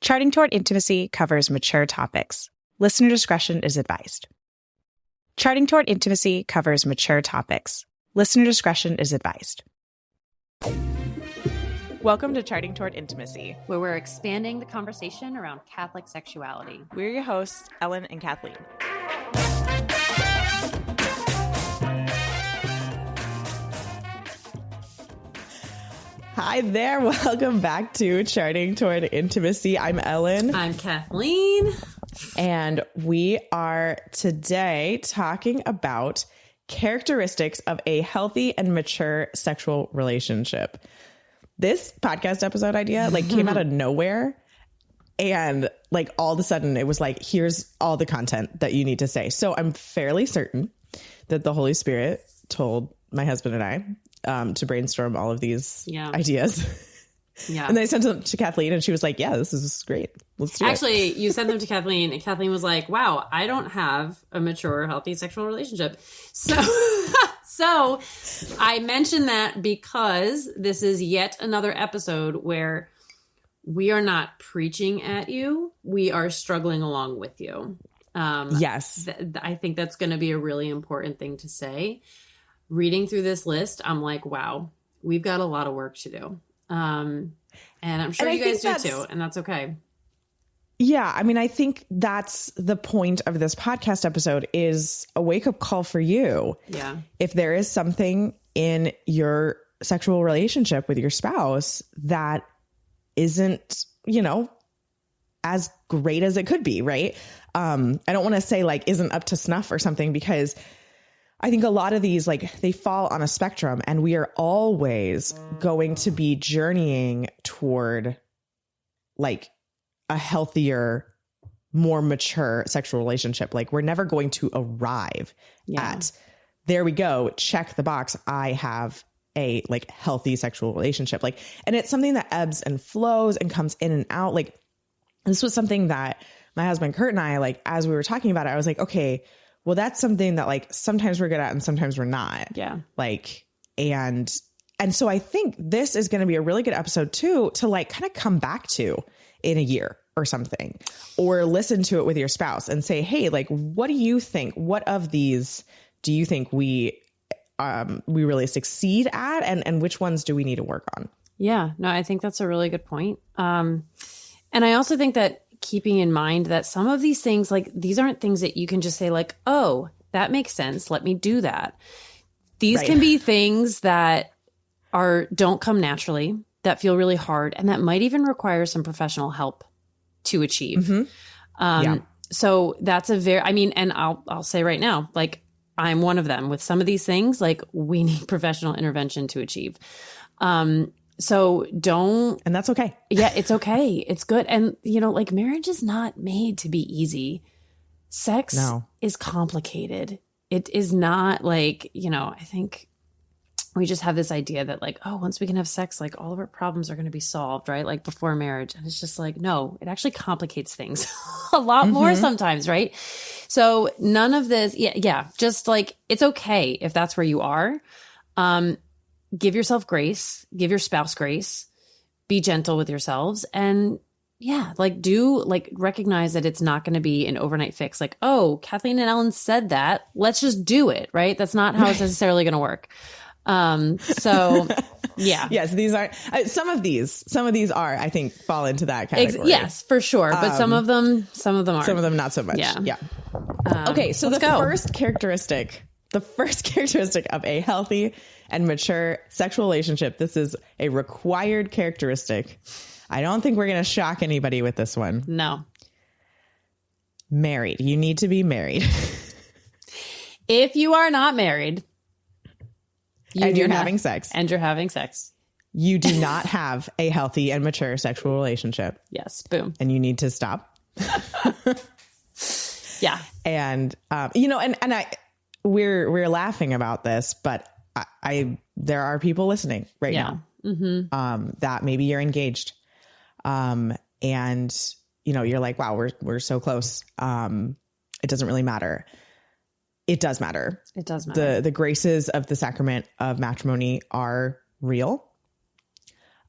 Charting Toward Intimacy covers mature topics. Listener discretion is advised. Charting Toward Intimacy covers mature topics. Listener discretion is advised. Welcome to Charting Toward Intimacy, where we're expanding the conversation around Catholic sexuality. We're your hosts, Ellen and Kathleen. Hi there. Welcome back to Charting Toward Intimacy. I'm Ellen. I'm Kathleen. And we are today talking about characteristics of a healthy and mature sexual relationship. This podcast episode idea came out of nowhere. And all of a sudden it was here's all the content that you need to say. So I'm fairly certain that the Holy Spirit told my husband and I to brainstorm all of these ideas. Yeah. And then I sent them to Kathleen and she was like, yeah, this is great. Let's do it. Actually, you sent them to Kathleen and Kathleen was like, wow, I don't have a mature, healthy sexual relationship. So, so I mentioned that because this is yet another episode where we are not preaching at you. We are struggling along with you. Yes. I think that's going to be a really important thing to say. Reading through this list, I'm like, wow, we've got a lot of work to do. And I'm sure you guys do too. And that's okay. Yeah. I mean, I think that's the point of this podcast episode is a wake up call for you. Yeah. If there is something in your sexual relationship with your spouse that isn't, as great as it could be. Right. I don't want to say isn't up to snuff or something, because I think a lot of these, they fall on a spectrum, and we are always going to be journeying toward a healthier, more mature sexual relationship. We're never going to arrive at, there we go, check the box, I have a healthy sexual relationship. And it's something that ebbs and flows and comes in and out. This was something that my husband Kurt and I, as we were talking about it, I was like, okay, well, that's something that sometimes we're good at and sometimes we're not. Yeah. And so I think this is going to be a really good episode too, to kind of come back to in a year or something, or listen to it with your spouse and say, hey, what do you think? What of these do you think we really succeed at? And which ones do we need to work on? Yeah, no, I think that's a really good point. And I also think that keeping in mind that some of these things, these aren't things that you can just say oh, that makes sense, let me do that. These can be things that don't come naturally, that feel really hard, and that might even require some professional help to achieve. Mm-hmm. So that's and I'll say right now, I'm one of them with some of these things, we need professional intervention to achieve. So don't. And that's okay. Yeah, it's okay. It's good. And, marriage is not made to be easy. Sex is complicated. It is not I think we just have this idea that once we can have sex, all of our problems are going to be solved, right? Before marriage. And it's just no, it actually complicates things a lot more sometimes, right? So none of this. Yeah. Just it's okay if that's where you are. Give yourself grace, give your spouse grace, be gentle with yourselves. And recognize that it's not going to be an overnight fix. Oh, Kathleen and Ellen said that, let's just do it. Right. That's not how it's necessarily going to work. So yeah. Yes. These are some of these are, I think, fall into that category. Yes, for sure. But some of them aren't. Some of them not so much. Yeah. Okay. So the first characteristic of a healthy and mature sexual relationship, this is a required characteristic. I don't think we're going to shock anybody with this one. No. Married. You need to be married. If you are not married, you're having sex, you do not have a healthy and mature sexual relationship. Yes. Boom. And you need to stop. Yeah. And, we're laughing about this, but there are people listening right now, that maybe you're engaged. And you're like, wow, we're so close. It doesn't really matter. It does matter. It does matter. The graces of the sacrament of matrimony are real.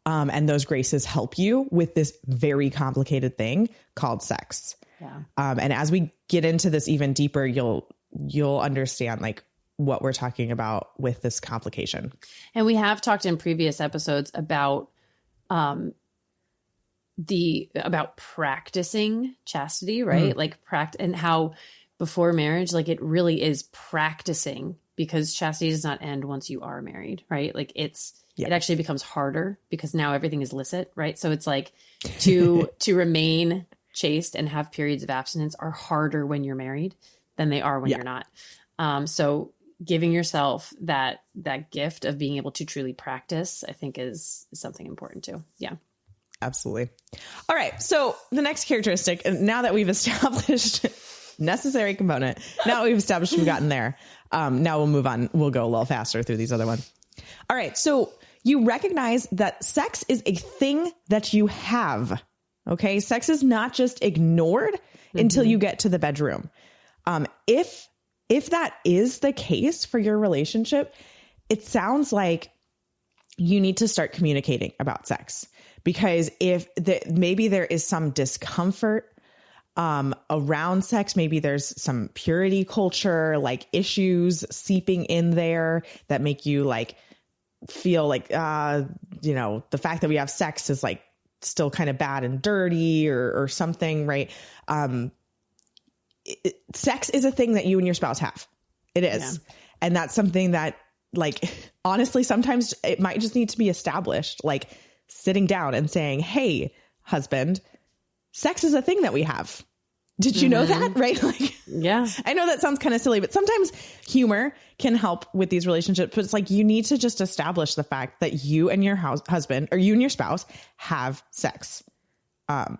And those graces help you with this very complicated thing called sex. Yeah. And as we get into this even deeper, you'll understand like what we're talking about with this complication. And we have talked in previous episodes about about practicing chastity, right? Like and how before marriage, like it really is practicing, because chastity does not end once you are married, right? Like it actually becomes harder because now everything is licit, right? So it's like to remain chaste and have periods of abstinence are harder when you're married than they are when you're not. So giving yourself that gift of being able to truly practice, I think is something important too. Yeah. Absolutely. All right. So the next characteristic, now that we've established necessary component, now we've established we've gotten there. Now we'll move on. We'll go a little faster through these other ones. All right. So you recognize that sex is a thing that you have. Okay. Sex is not just ignored until you get to the bedroom. If that is the case for your relationship, it sounds like you need to start communicating about sex, because maybe there is some discomfort around sex. Maybe there's some purity culture, like issues seeping in there that make you like feel like, the fact that we have sex is like still kind of bad and dirty or something. Right. Sex is a thing that you and your spouse have. It is. Yeah. And that's something that, like, honestly, sometimes it might just need to be established, like sitting down and saying, hey, husband, sex is a thing that we have. Did you know that? Right? Like, yeah, I know that sounds kind of silly, but sometimes humor can help with these relationships. But it's like, you need to just establish the fact that you and your husband, or you and your spouse, have sex. And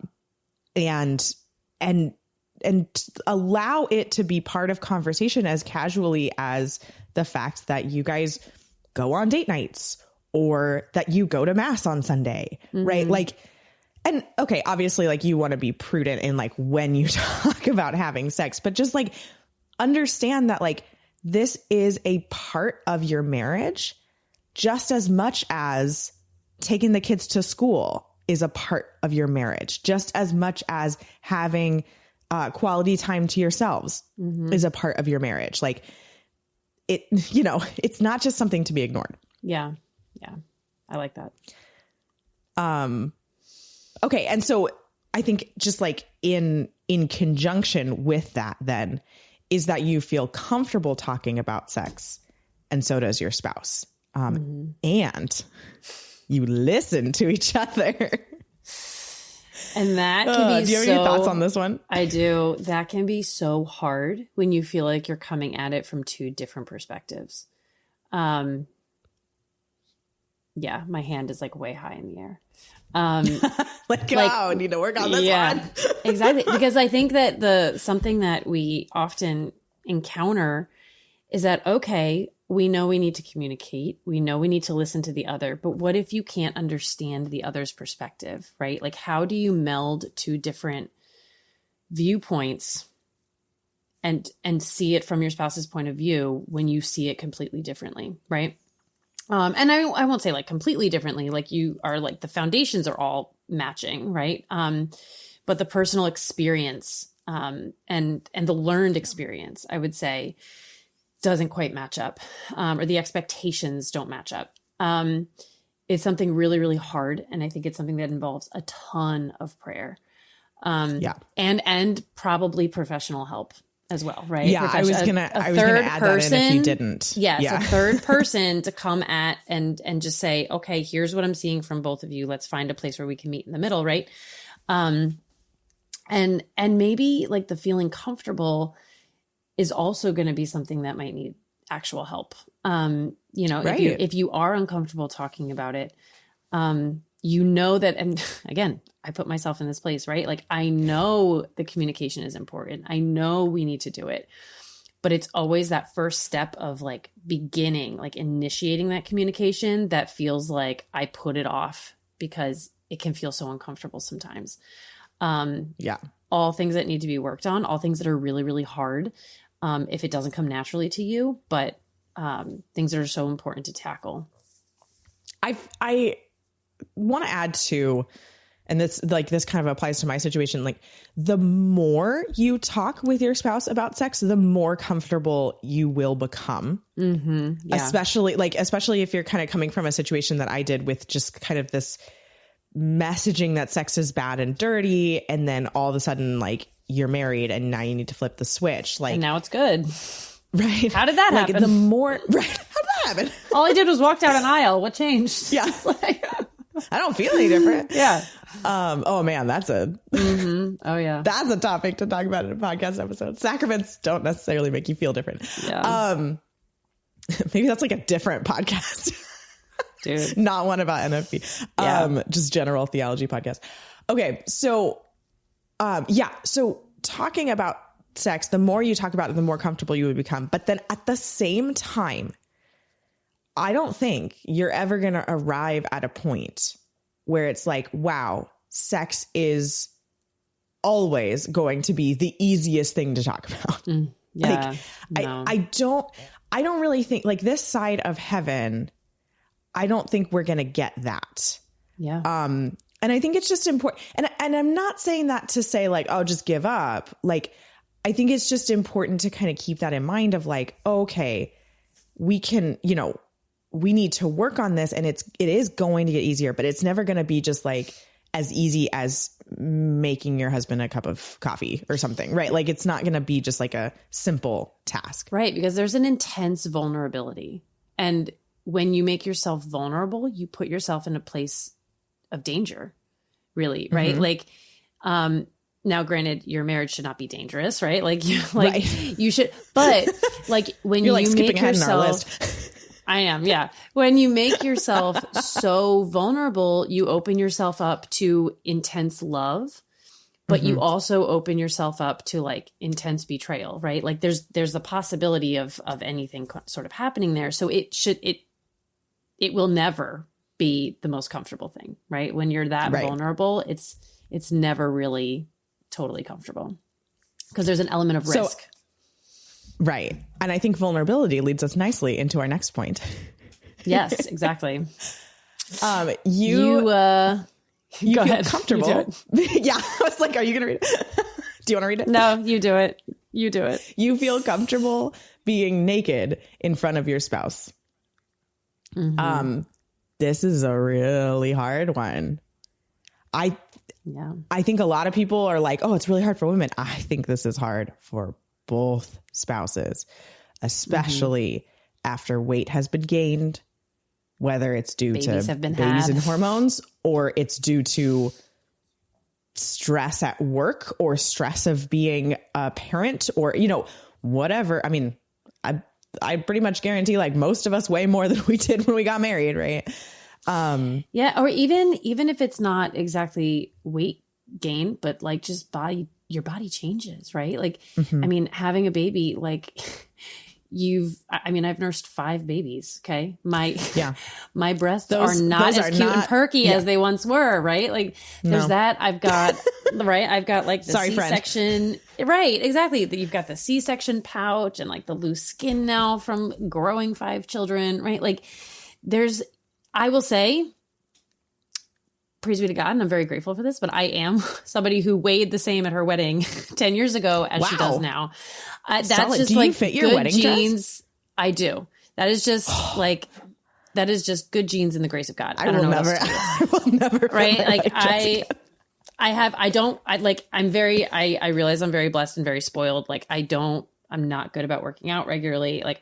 allow it to be part of conversation as casually as the fact that you guys go on date nights or that you go to mass on Sunday, right? Like, and okay, obviously, like, you want to be prudent in like when you talk about having sex, but just like understand that like this is a part of your marriage just as much as taking the kids to school is a part of your marriage, just as much as having quality time to yourselves is a part of your marriage. Like it's not just something to be ignored. Yeah. Yeah. I like that. Okay. And so I think just like in conjunction with that then is that you feel comfortable talking about sex, and so does your spouse. And you listen to each other. And that can be do you have any thoughts on this one? I do. That can be so hard when you feel like you're coming at it from two different perspectives. Yeah, my hand is like way high in the air. I need to work on this one. Exactly. Because I think that something that we often encounter is that, okay, we know we need to communicate. We know we need to listen to the other, but what if you can't understand the other's perspective, right? Like, how do you meld two different viewpoints and see it from your spouse's point of view when you see it completely differently, right? And I won't say like completely differently, like you are like the foundations are all matching, right? But the personal experience and the learned experience, I would say, doesn't quite match up, or the expectations don't match up. It's something really, really hard. And I think it's something that involves a ton of prayer. And probably professional help as well, right? Yeah, I was gonna add that in if you didn't. Yes, a third person to come at and just say, okay, here's what I'm seeing from both of you. Let's find a place where we can meet in the middle, right? And maybe like the feeling comfortable is also going to be something that might need actual help. Right. If you are uncomfortable talking about it, that, and again, I put myself in this place, right? Like, I know the communication is important. I know we need to do it, but it's always that first step of like beginning, like initiating that communication that feels like I put it off because it can feel so uncomfortable sometimes. All things that need to be worked on, all things that are really, really hard. If it doesn't come naturally to you, but things that are so important to tackle. want to add to, and this kind of applies to my situation. Like, the more you talk with your spouse about sex, the more comfortable you will become. Mm-hmm. Yeah. Especially if you're kind of coming from a situation that I did, with just kind of this messaging that sex is bad and dirty. And then all of a sudden, like, you're married and now you need to flip the switch. Like, and now it's good. Right. How did that happen? Like, the more, right. How did that happen? All I did was walk down an aisle. What changed? Yeah. I don't feel any different. Yeah. Oh man, that's a oh yeah, that's a topic to talk about in a podcast episode. Sacraments don't necessarily make you feel different. Yeah. Maybe that's like a different podcast, dude. Not one about NFP. Yeah. Just general theology podcast. Okay, so so talking about sex, the more you talk about it, the more comfortable you would become. But then at the same time, I don't think you're ever going to arrive at a point where it's like, wow, sex is always going to be the easiest thing to talk about. Yeah. Like, no. I don't really think, like, this side of heaven, I don't think we're going to get that. Yeah. And I think it's just important. And I'm not saying that to say, like, oh, just give up. Like, I think it's just important to kind of keep that in mind of, like, okay, we can, we need to work on this, and it is going to get easier, but it's never going to be just like as easy as making your husband a cup of coffee or something, right? Like, it's not going to be just like a simple task. Right. Because there's an intense vulnerability. And when you make yourself vulnerable, you put yourself in a place of danger, really. Right. Mm-hmm. Like, now, granted, your marriage should not be dangerous, right? Like, Right. you should, but like when You're like you skipping make ahead in our yourself, list. I am. Yeah. When you make yourself so vulnerable, you open yourself up to intense love, but you also open yourself up to like intense betrayal, right? Like there's the possibility of anything sort of happening there. So it will never be the most comfortable thing, right? When you're that vulnerable, it's never really totally comfortable because there's an element of risk. Right. And I think vulnerability leads us nicely into our next point. Yes, exactly. You feel ahead. comfortable. Yeah. I was like, are you going to read it? Do you want to read it? No, you do it. You do it. You feel comfortable being naked in front of your spouse. Mm-hmm. This is a really hard one. I think a lot of people are like, oh, it's really hard for women. I think this is hard for both spouses, especially after weight has been gained, whether it's due to babies and hormones, or it's due to stress at work or stress of being a parent, or, whatever. I mean, I pretty much guarantee, like, most of us weigh more than we did when we got married. Right. Yeah. Or even if it's not exactly weight gain, but like just your body changes, right? Like, I mean, having a baby, like I've nursed 5 babies. Okay. My breasts are not as cute and perky as they once were. Right. Like there's that. I've got like the C-section. Right. Exactly. You've got the C-section pouch and like the loose skin now from growing 5 children. Right. Like I will say, praise be to God, and I'm very grateful for this, but I am somebody who weighed the same at her wedding 10 years ago as she does now. That's solid. just do like you fit your good wedding genes. Dress? I do. That is just that is just good genes and the grace of God. I will never. Right. Like I realize I'm very blessed and very spoiled. Like I'm not good about working out regularly. Like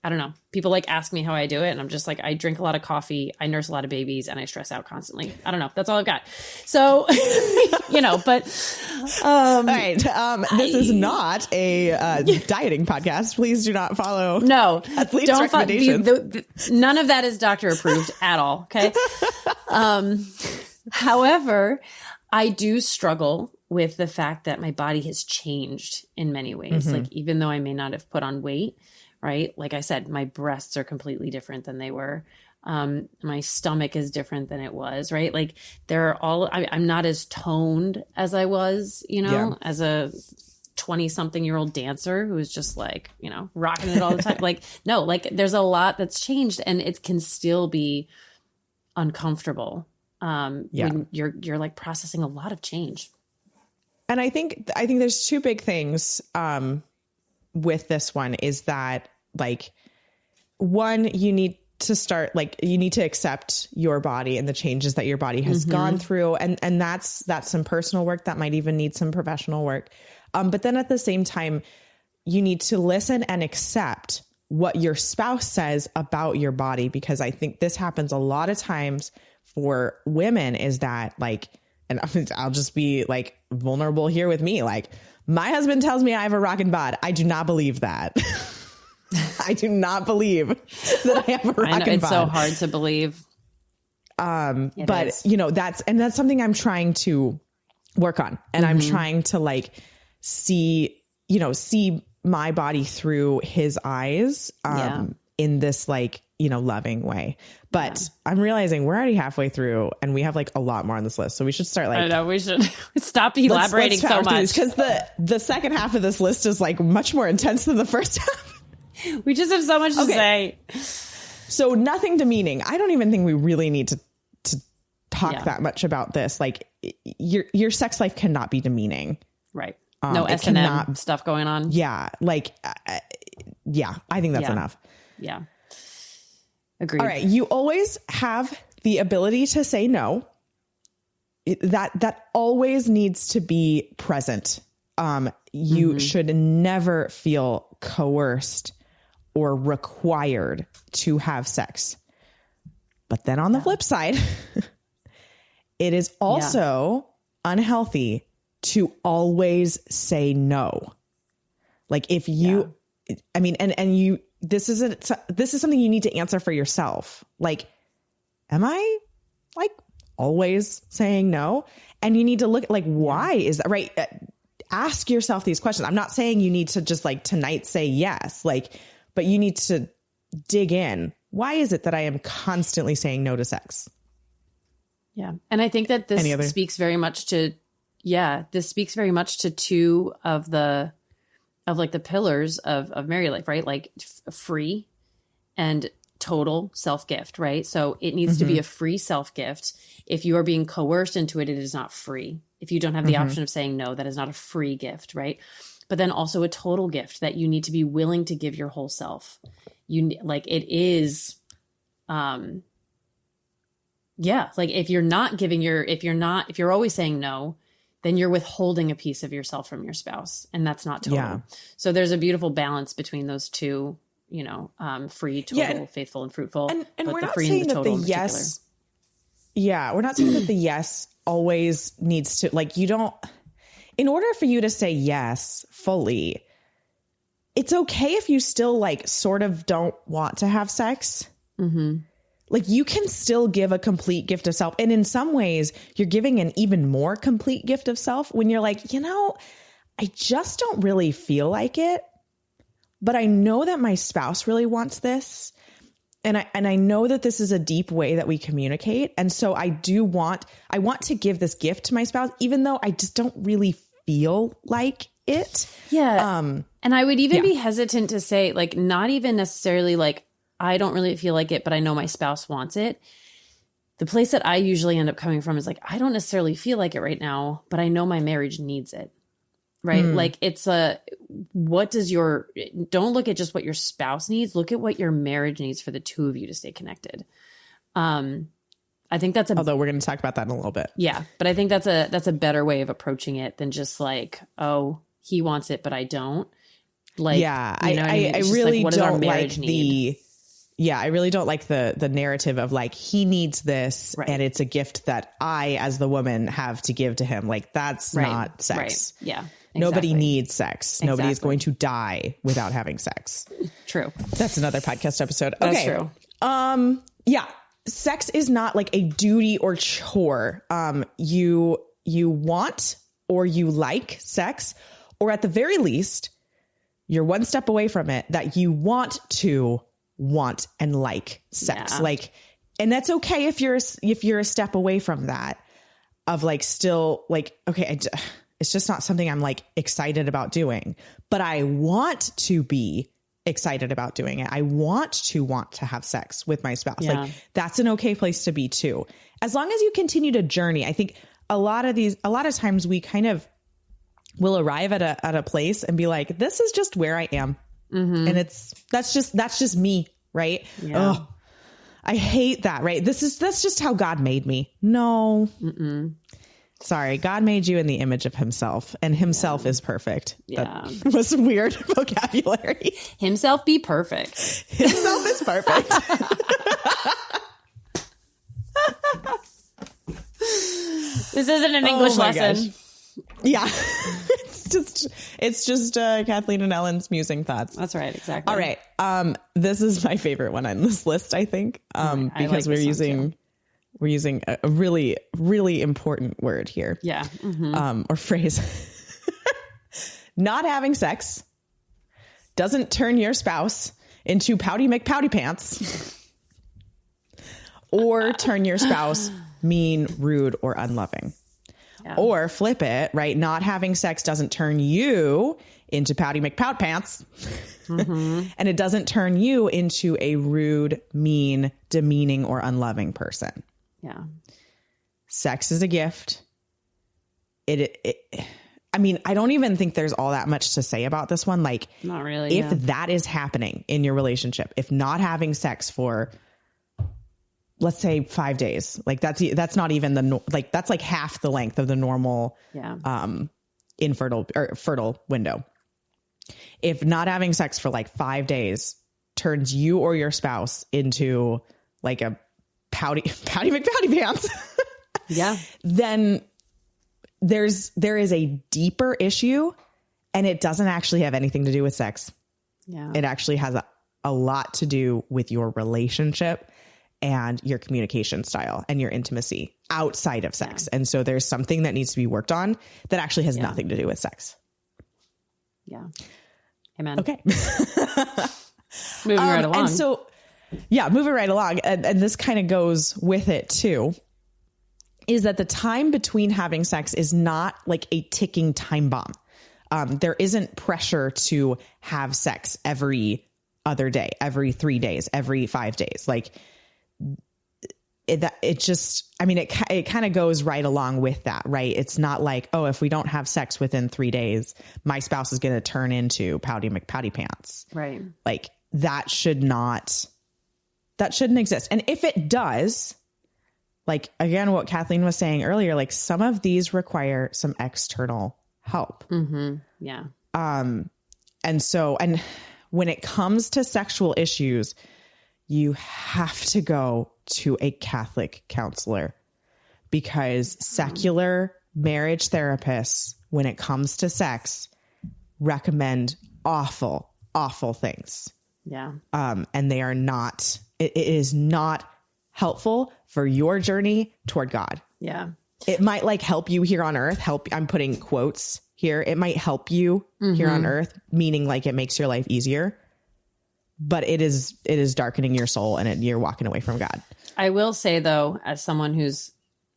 I don't know. People like ask me how I do it. And I'm just like, I drink a lot of coffee. I nurse a lot of babies and I stress out constantly. I don't know. That's all I've got. So, but. All right. This is not a dieting podcast. Please do not follow. No. Athletes' recommendations. None of that is doctor approved at all. Okay. However, I do struggle with the fact that my body has changed in many ways. Like, even though I may not have put on weight, right? Like I said, my breasts are completely different than they were. My stomach is different than it was, right? Like I'm not as toned as I was, as a 20-something-year-old dancer who was just like, rocking it all the time. Like, no, like there's a lot that's changed, and it can still be uncomfortable. When you're like processing a lot of change. And I think there's two big things with this one is that like one, you need to start like you need to accept your body and the changes that your body has gone through. And that's some personal work that might even need some professional work. But then at the same time, you need to listen and accept what your spouse says about your body, because I think this happens a lot of times for women is that like, and I'll just be like vulnerable here with me. Like my husband tells me I have a rockin' bod. I do not believe that. I do not believe that I have a rockin' bod. It's so hard to believe. But is. You know, that's something I'm trying to work on. And I'm trying to like see my body through his eyes, in this like, loving way. But I'm realizing we're already halfway through and we have like a lot more on this list. So we should start like, I know we should stop elaborating so much. Because the second half of this list is like much more intense than the first half. We just have so much to say. So nothing demeaning. I don't even think we really need to talk that much about this. Like your sex life cannot be demeaning. Right. No S&M stuff going on. Yeah. Like, I think that's enough. Yeah. Agreed. All right. You always have the ability to say no. That always needs to be present. You should never feel coerced or required to have sex. But then on the flip side, it is also unhealthy to always say no. Like if you, I mean, and you, this is something you need to answer for yourself. Like, am I like always saying no? And you need to look at like, why is that right? Ask yourself these questions. I'm not saying you need to just like tonight say yes, like, but you need to dig in. Why is it that I am constantly saying no to sex? Yeah. And I think that this speaks very much to, two of the pillars of married life, right? Like free and total self-gift, right? So it needs to be a free self-gift. If you are being coerced into it, it is not free. If you don't have the option of saying no, that is not a free gift, right? But then also a total gift that you need to be willing to give your whole self. Like it is, like if you're always saying no, then you're withholding a piece of yourself from your spouse, and that's not total. Yeah. So there's a beautiful balance between those two, free, total, faithful, and fruitful. And we're not saying that the yes. Yeah. We're not saying that the yes always needs to like, in order for you to say yes fully, it's okay if you still like sort of don't want to have sex. Like you can still give a complete gift of self. And in some ways you're giving an even more complete gift of self when you're like, I just don't really feel like it, but I know that my spouse really wants this. And I know that this is a deep way that we communicate. And so I want to give this gift to my spouse, even though I just don't really feel like it. Yeah. And I would even be hesitant to say like, not even necessarily like, I don't really feel like it, but I know my spouse wants it. The place that I usually end up coming from is like, I don't necessarily feel like it right now, but I know my marriage needs it. Right. Like it's don't look at just what your spouse needs. Look at what your marriage needs for the two of you to stay connected. I think although we're going to talk about that in a little bit. Yeah. But I think that's a better way of approaching it than just like, oh, he wants it, but I don't. Like, yeah, I really like, don't like I really don't like the narrative of like, he needs this and it's a gift that I, as the woman, have to give to him. Like that's not sex. Right. Yeah. Exactly. Nobody needs sex. Exactly. Nobody is going to die without having sex. True. That's another podcast episode. That's true. Yeah. Sex is not like a duty or chore. You want or you like sex, or at the very least, you're one step away from it, that you want and like sex. Yeah. Like, and that's okay if you're a step away from that, of like, still like, okay, it's just not something I'm like excited about doing, but I want to be excited about doing it. I want to have sex with my spouse. Yeah. Like that's an okay place to be too. As long as you continue to journey. I think a lot of times we kind of will arrive at a place and be like, this is just where I am. And that's just me. Right. Yeah. Oh, I hate that. Right. That's just how God made me. No, sorry. God made you in the image of himself, and himself is perfect. Yeah. That was weird vocabulary. Himself be perfect. Himself is perfect. This isn't an English lesson. Gosh. Yeah. It's just Kathleen and Ellen's musing thoughts. That's right. Exactly. All right. This is my favorite one on this list, I think, because we're using a really, really important word here. Yeah. Or phrase. Not having sex doesn't turn your spouse into pouty McPouty pants or turn your spouse mean, rude, or unloving. Yeah. Or flip it, right? Not having sex doesn't turn you into pouty McPout pants. And it doesn't turn you into a rude, mean, demeaning, or unloving person. Yeah. Sex is a gift. I mean, I don't even think there's all that much to say about this one. Like, not really. If that is happening in your relationship, if not having sex for, let's say 5 days, like that's not even that's like half the length of the normal, infertile or fertile window. If not having sex for like 5 days turns you or your spouse into like a pouty McPouty pants, then there is a deeper issue, and it doesn't actually have anything to do with sex. Yeah. It actually has a lot to do with your relationship and your communication style and your intimacy outside of sex. And so there's something that needs to be worked on that actually has nothing to do with sex. Yeah. Amen. Okay. Moving right along. And so, moving right along. And this kind of goes with it too, is that the time between having sex is not like a ticking time bomb. There isn't pressure to have sex every other day, every 3 days, every 5 days. Like it kind of goes right along with that, right? It's not like, oh, if we don't have sex within 3 days, my spouse is going to turn into pouty McPouty pants. Right. Like that shouldn't exist. And if it does, like, again, what Kathleen was saying earlier, like some of these require some external help. Yeah. And when it comes to sexual issues, you have to go to a Catholic counselor, because secular marriage therapists, when it comes to sex, recommend awful, awful things. Yeah. And they are not, it is not helpful for your journey toward God. Yeah. It might like help you here on earth, I'm putting quotes here. It might help you here on earth, meaning like it makes your life easier, but it is darkening your soul, and you're walking away from God. I will say though, as someone who's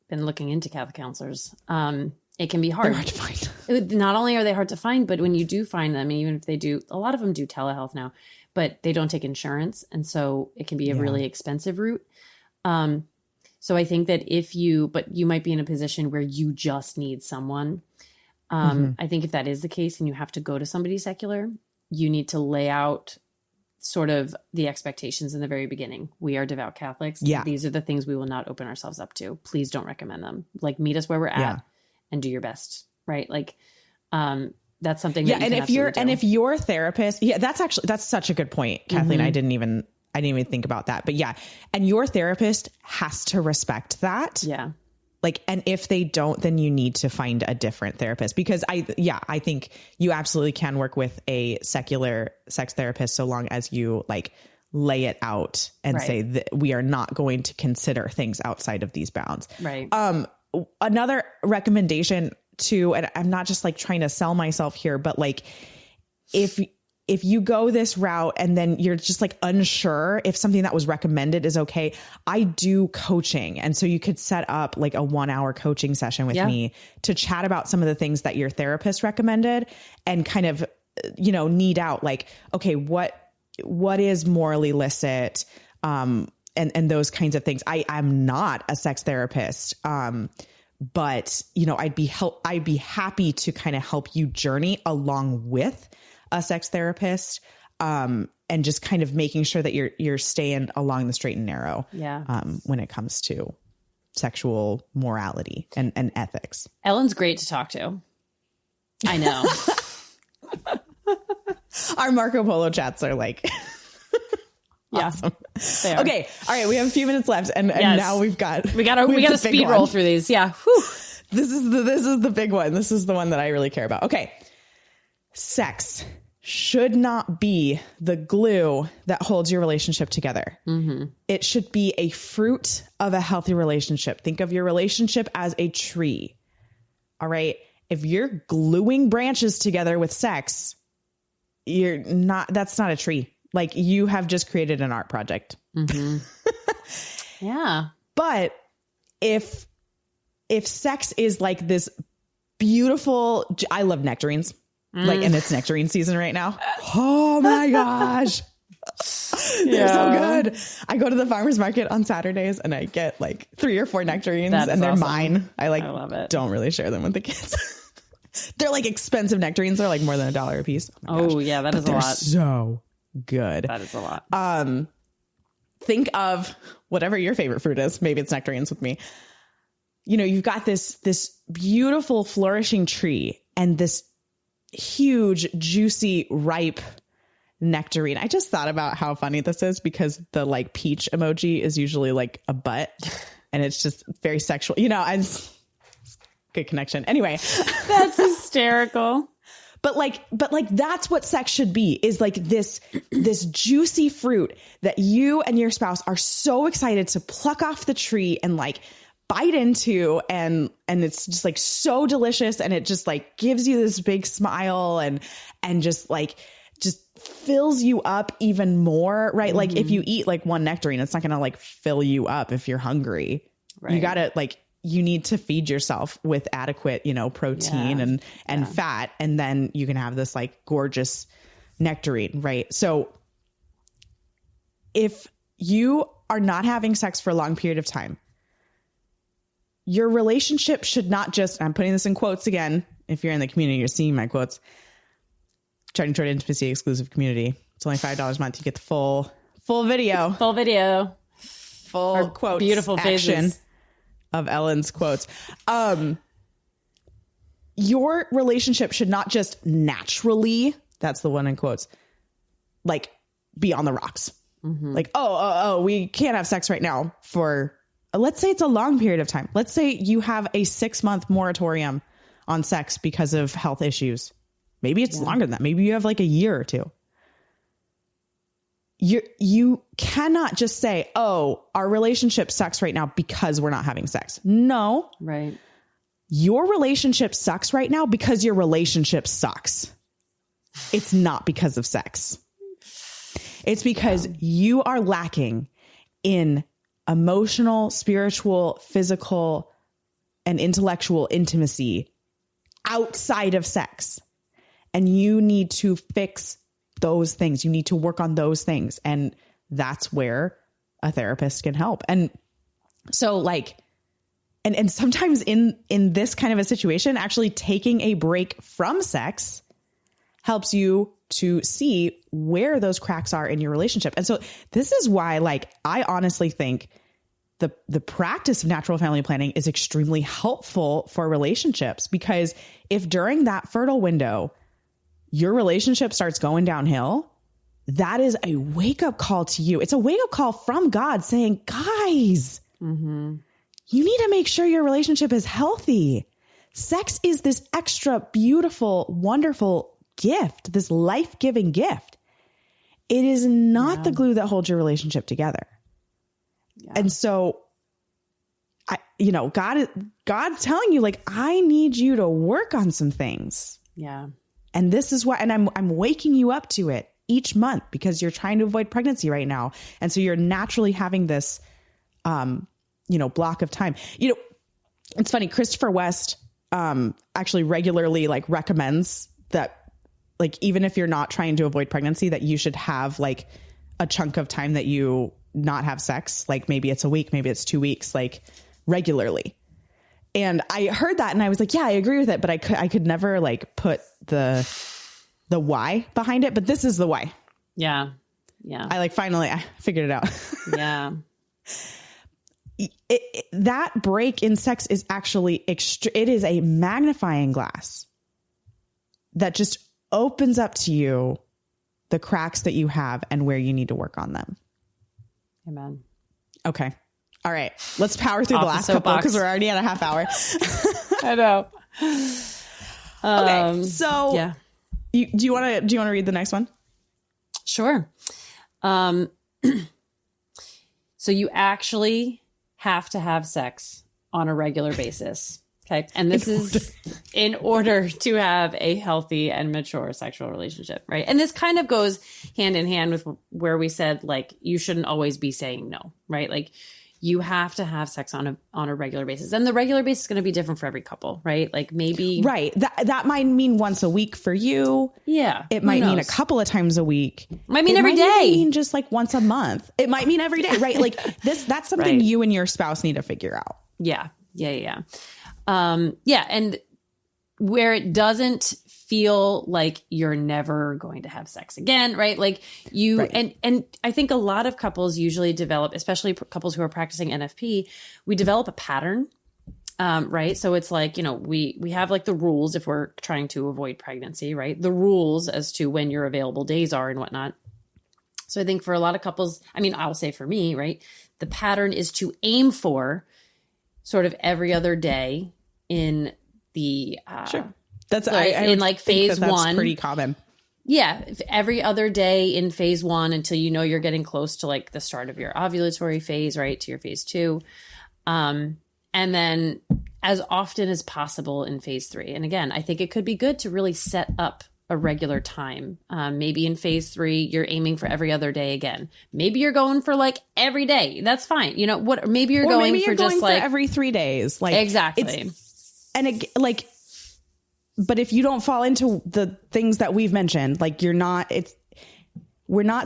been looking into Catholic counselors, it can be hard. They're hard to find. Not only are they hard to find, but when you do find them, even if they do, a lot of them do telehealth now, but they don't take insurance. And so it can be a really expensive route. So I think that but you might be in a position where you just need someone. I think if that is the case and you have to go to somebody secular, you need to lay out sort of the expectations in the very beginning. We are devout Catholics. Yeah. These are the things we will not open ourselves up to. Please don't recommend them. Like, meet us where we're at and do your best. Right. Like, that's something that if your therapist, that's such a good point, Kathleen. I didn't even think about that, but and your therapist has to respect that. Yeah. Like, and if they don't, then you need to find a different therapist, because I think you absolutely can work with a secular sex therapist so long as you like lay it out and say that we are not going to consider things outside of these bounds. Right. Another recommendation too, and I'm not just like trying to sell myself here, but like if you go this route and then you're just like unsure if something that was recommended is okay, I do coaching. And so you could set up like a 1-hour coaching session with me to chat about some of the things that your therapist recommended and kind of, knead out like, okay, what what is morally licit, and those kinds of things. I'm not a sex therapist. But I'd be happy to kind of help you journey along with a sex therapist, and just kind of making sure that you're staying along the straight and narrow. Yeah. When it comes to sexual morality and ethics. Ellen's great to talk to. I know. Our Marco Polo chats are like, awesome. Yeah, okay. All right. We have a few minutes left, and now we got to speed roll through these. Yeah. Whew. This is the big one. This is the one that I really care about. Okay. Sex should not be the glue that holds your relationship together. Mm-hmm. It should be a fruit of a healthy relationship. Think of your relationship as a tree. All right. If you're gluing branches together with sex, that's not a tree. Like, you have just created an art project. Mm-hmm. Yeah. But if sex is like this beautiful, I love nectarines, and it's nectarine season right now. Oh my gosh. They're so good. I go to the farmer's market on Saturdays and I get like 3 or 4 nectarines, and they're awesome. Mine. I love it. Don't really share them with the kids. They're like expensive nectarines. They're like more than $1 a piece. Oh yeah. That is a lot. So good. That is a lot. Think of whatever your favorite fruit is. Maybe it's nectarines with me. You've got this beautiful flourishing tree and this huge, juicy, ripe nectarine. I just thought about how funny this is, because the like peach emoji is usually like a butt, and it's just very sexual. Good connection. Anyway, that's hysterical. But that's what sex should be, is like this juicy fruit that you and your spouse are so excited to pluck off the tree and like bite into, and it's just like so delicious, and it just like gives you this big smile and just fills you up even more, right? Mm-hmm. Like, if you eat like one nectarine, it's not going to like fill you up if you're hungry. Right. You got to you need to feed yourself with adequate, protein and fat. And then you can have this like gorgeous nectarine, right? So if you are not having sex for a long period of time, your relationship should not just, I'm putting this in quotes again. If you're in the community, you're seeing my quotes. Charting Toward Intimacy exclusive community. It's only $5 a month. You get the full video. Full quotes. Beautiful faces of Ellen's quotes. Your relationship should not just naturally, that's the one in quotes, like be on the rocks. Mm-hmm. Like, we can't have sex right now for, let's say it's a long period of time. Let's say you have a 6-month moratorium on sex because of health issues. Maybe it's longer than that. Maybe you have like a year or 2. You cannot just say, our relationship sucks right now because we're not having sex. No. Right. Your relationship sucks right now because your relationship sucks. It's not because of sex. It's because you are lacking in emotional, spiritual, physical, and intellectual intimacy outside of sex. And you need to fix those things. You need to work on those things. And that's where a therapist can help. And so like, and sometimes in this kind of a situation, actually taking a break from sex helps you to see where those cracks are in your relationship. And so this is why, like, I honestly think the practice of natural family planning is extremely helpful for relationships, because if during that fertile window, your relationship starts going downhill, that is a wake-up call to you. It's a wake-up call from God saying, guys, you need to make sure your relationship is healthy. Sex is this extra beautiful, wonderful gift, this life-giving gift. It is not the glue that holds your relationship together. Yeah. And so, God's telling you, like, I need you to work on some things. Yeah. And this is why, and I'm waking you up to it each month, because you're trying to avoid pregnancy right now. And so you're naturally having this, block of time. It's funny. Christopher West, actually regularly like recommends that like, even if you're not trying to avoid pregnancy, that you should have like a chunk of time that you not have sex. Like maybe it's a week, maybe it's 2 weeks, like regularly. And I heard that and I was like, yeah, I agree with it. But I could never like put the why behind it. But this is the why. Yeah. Yeah. I figured it out. Yeah. That break in sex is actually it is a magnifying glass that just opens up to you the cracks that you have and where you need to work on them. Amen. Okay. All right. Let's power through the last couple because we're already at a half hour. I know. Okay. So yeah. Do you want to read the next one? Sure. So you actually have to have sex on a regular basis. Okay. And this is in order to have a healthy and mature sexual relationship. Right. And this kind of goes hand in hand with where we said, like, you shouldn't always be saying no. Right. Like, you have to have sex on a regular basis. And the regular basis is going to be different for every couple, right? Like maybe. Right. That might mean once a week for you. Yeah. It might mean a couple of times a week. Might mean every day. It might mean just like once a month. It might mean every day, right? Like that's something you and your spouse need to figure out. Yeah. Yeah. Yeah. And where it doesn't feel like you're never going to have sex again, right? Like you, and I think a lot of couples usually develop, especially couples who are practicing NFP, we develop a pattern, right? So it's like, you know, we have like the rules if we're trying to avoid pregnancy, right? The rules as to when your available days are and whatnot. So I think for a lot of couples, I mean, I'll say for me, right? The pattern is to aim for sort of every other day in the, sure. That's in like phase one. That's pretty common. Yeah. Every other day in phase one until you know you're getting close to like the start of your ovulatory phase, right? To your phase two. And then as often as possible in phase three. And again, I think it could be good to really set up a regular time. Maybe in phase three, you're aiming for every other day again. Maybe you're going for like every day. That's fine. You know what? Maybe you're going for just like every 3 days. Like exactly. But if you don't fall into the things that we've mentioned, like we're not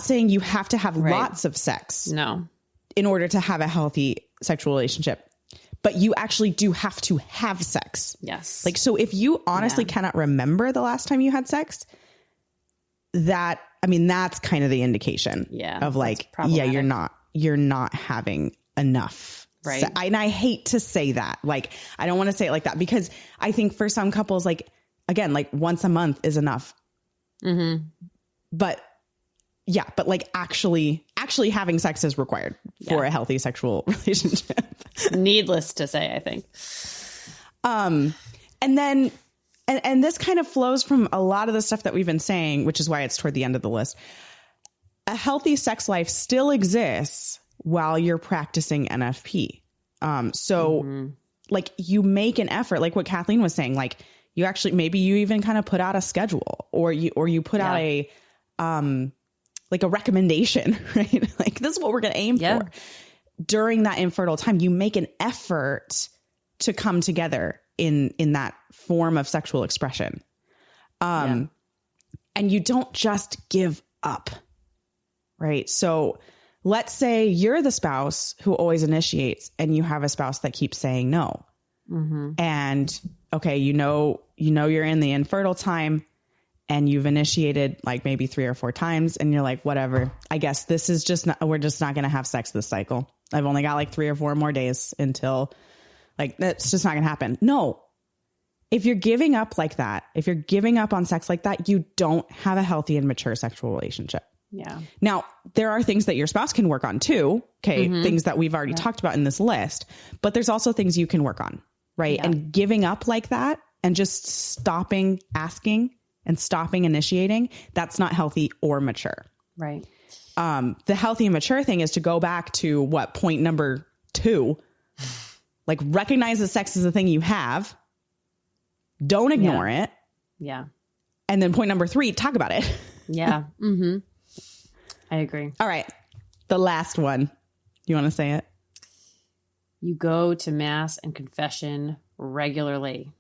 saying you have to have lots of sex. No. In order to have a healthy sexual relationship, but you actually do have to have sex. Yes. Like, so if you honestly cannot remember the last time you had sex, that's kind of the indication of like, you're not having enough. Right. And I hate to say that. Like, I don't want to say it like that because I think for some couples, like, again, like once a month is enough. Mm-hmm. But like actually having sex is required for a healthy sexual relationship. Needless to say, I think. And then, and this kind of flows from a lot of the stuff that we've been saying, which is why it's toward the end of the list. A healthy sex life still exists while you're practicing NFP. Like you make an effort, like what Kathleen was saying, like you actually, maybe you even kind of put out a schedule or you put out a, like a recommendation, right? Like this is what we're going to aim for. During that infertile time, you make an effort to come together in that form of sexual expression. And you don't just give up, right? So let's say you're the spouse who always initiates and you have a spouse that keeps saying no. Mm-hmm. And okay, you know, you're in the infertile time and you've initiated like maybe 3 or 4 times and you're like, whatever, I guess this is we're just not going to have sex this cycle. I've only got like 3 or 4 more days until like, that's just not going to happen. No. If you're giving up like that, if you're giving up on sex like that, you don't have a healthy and mature sexual relationship. Yeah. Now, there are things that your spouse can work on too. Okay. Mm-hmm. Things that we've already talked about in this list, but there's also things you can work on. Right. Yeah. And giving up like that and just stopping asking and stopping initiating, that's not healthy or mature. Right. The healthy and mature thing is to go back to point number 2, like recognize that sex is the thing you have. Don't ignore it. Yeah. And then point number 3, talk about it. Yeah. Mm-hmm. I agree. All right. The last one. You want to say it? You go to mass and confession regularly,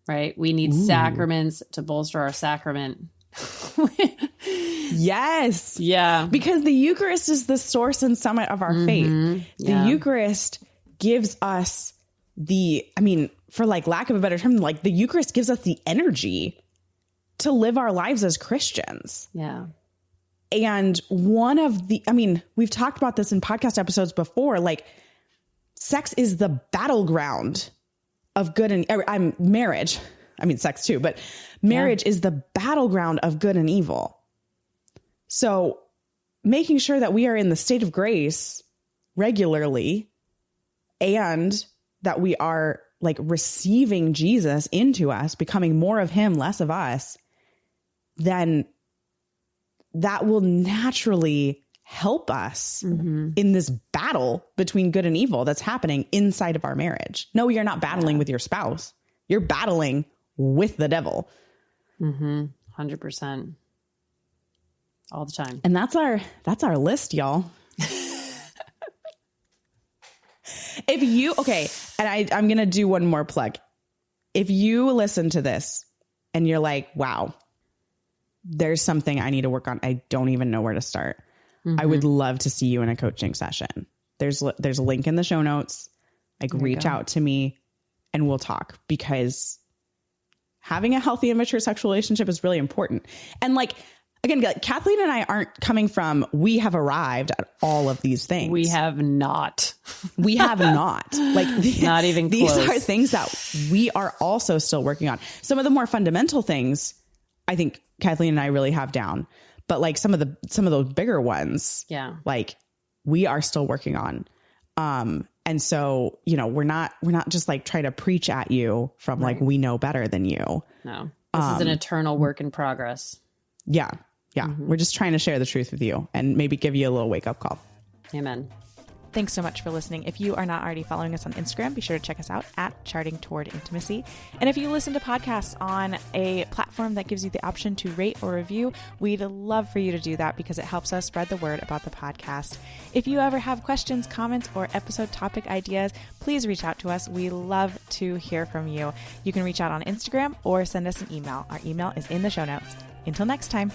right? We need sacraments to bolster our sacrament. Yes. Yeah. Because the Eucharist is the source and summit of our faith. Yeah. The Eucharist gives us for lack of a better term, like the Eucharist gives us the energy to live our lives as Christians. Yeah. And we've talked about this in podcast episodes before, like sex is the battleground of good and marriage. I mean, sex too, but marriage is the battleground of good and evil. So making sure that we are in the state of grace regularly and that we are like receiving Jesus into us, becoming more of him, less of us, then that will naturally help us in this battle between good and evil that's happening inside of our marriage. No, you're not battling with your spouse. You're battling with the devil. 100%. All the time. And that's our list, y'all. I'm going to do one more plug. If you listen to this and you're like, wow, there's something I need to work on, I don't even know where to start, I would love to see you in a coaching session. There's a link in the show notes. Like, reach out to me and we'll talk, because having a healthy and mature sexual relationship is really important. And like, again, Kathleen and I aren't coming from, we have arrived at all of these things. We have not. We have not. Like, not even close. These are things that we are also still working on. Some of the more fundamental things, I think Kathleen and I really have down. But like some of those bigger ones, like we are still working on. And so, we're not just like trying to preach at you from like, we know better than you. No, this is an eternal work in progress. Yeah. Yeah. We're just trying to share the truth with you and maybe give you a little wake up call. Amen. Thanks so much for listening. If you are not already following us on Instagram, be sure to check us out at Charting Toward Intimacy. And if you listen to podcasts on a platform that gives you the option to rate or review, we'd love for you to do that because it helps us spread the word about the podcast. If you ever have questions, comments, or episode topic ideas, please reach out to us. We love to hear from you. You can reach out on Instagram or send us an email. Our email is in the show notes. Until next time.